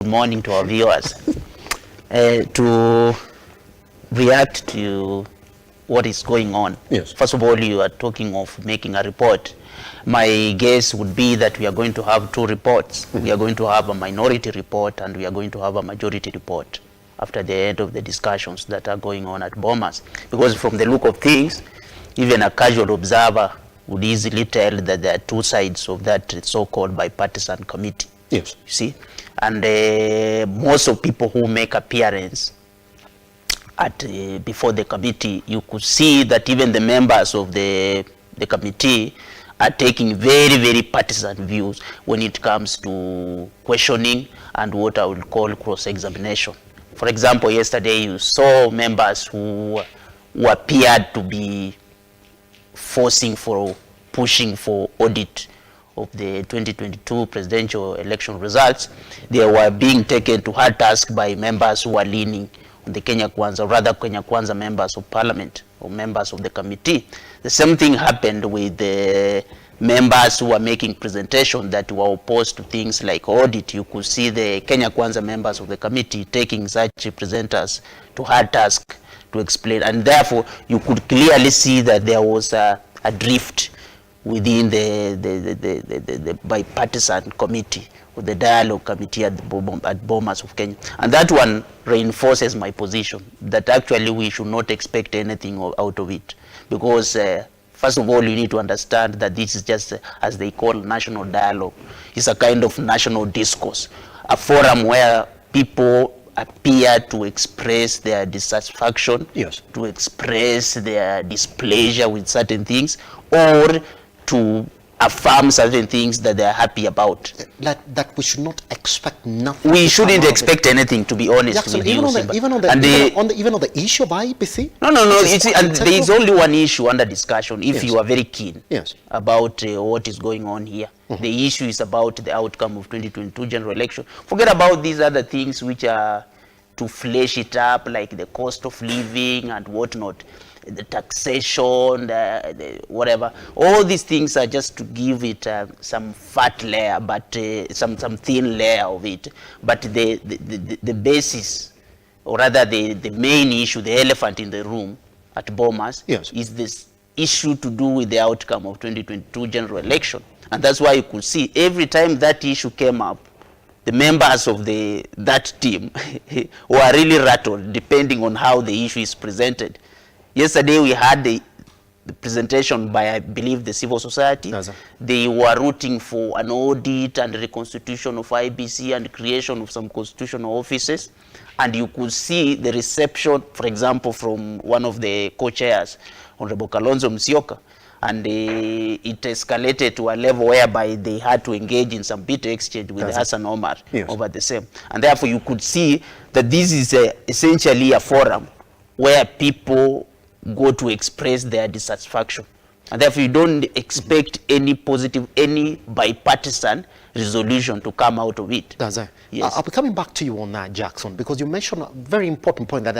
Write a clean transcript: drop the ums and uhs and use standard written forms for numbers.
Good morning to our viewers. To react to what is going on, yes. First of all, you are talking of making a report. My guess would be that we are going to have two reports. We are going to have a minority report and we are going to have a majority report after the end of the discussions that are going on at Bomas. Because from the look of things, even a casual observer would easily tell that there are two sides of that so-called bipartisan committee. Yes. You see? And most of people who make appearance at before the committee, you could see that even the members of the committee are taking very, very partisan views when it comes to questioning and what I would call cross-examination. For example, yesterday you saw members who appeared to be pushing for audit of the 2022 presidential election results. They were being taken to hard task by members who are leaning on the Kenya Kwanza, or rather Kenya Kwanza members of parliament or members of the committee. The same thing happened with the members who are making presentations that were opposed to things like audit. You could see the Kenya Kwanza members of the committee taking such presenters to hard task to explain, and therefore you could clearly see that there was a drift within the bipartisan committee, or the dialogue committee at Bomas of Kenya. And that one reinforces my position that actually we should not expect anything out of it. Because first of all, you need to understand that this is just, as they call, national dialogue. It's a kind of national discourse, a forum where people appear to express their dissatisfaction, yes, to express their displeasure with certain things, or to affirm certain things that they are happy about. That we should not expect nothing. We shouldn't expect anything, to be honest. Jackson, with even you, even on the issue of IPC. No. And there is only one issue under discussion. If yes, you are very keen, yes, about what is going on here, the issue is about the outcome of 2022 general election. Forget about these other things which are to flesh it up, like the cost of living and whatnot, the taxation, whatever. All these things are just to give it some fat layer, but some thin layer of it. But the basis, or rather the main issue, the elephant in the room at Bomas, yes, is this issue to do with the outcome of 2022 general election. And that's why you could see every time that issue came up, the members of that team were really rattled, depending on how the issue is presented. Yesterday we had the presentation by, I believe, the civil society. Yes, they were rooting for an audit and reconstitution of IBC and creation of some constitutional offices. And you could see the reception, for example, from one of the co-chairs, Honorable Kalonzo Musyoka. And it escalated to a level whereby they had to engage in some bitter exchange with Hassan Omar, yes, over the same. And therefore you could see that this is essentially a forum where people go to express their dissatisfaction. And therefore you don't expect any positive, any bipartisan resolution to come out of it. That's it. Yes. I'll be coming back to you on that, Jackson, because you mentioned a very important point that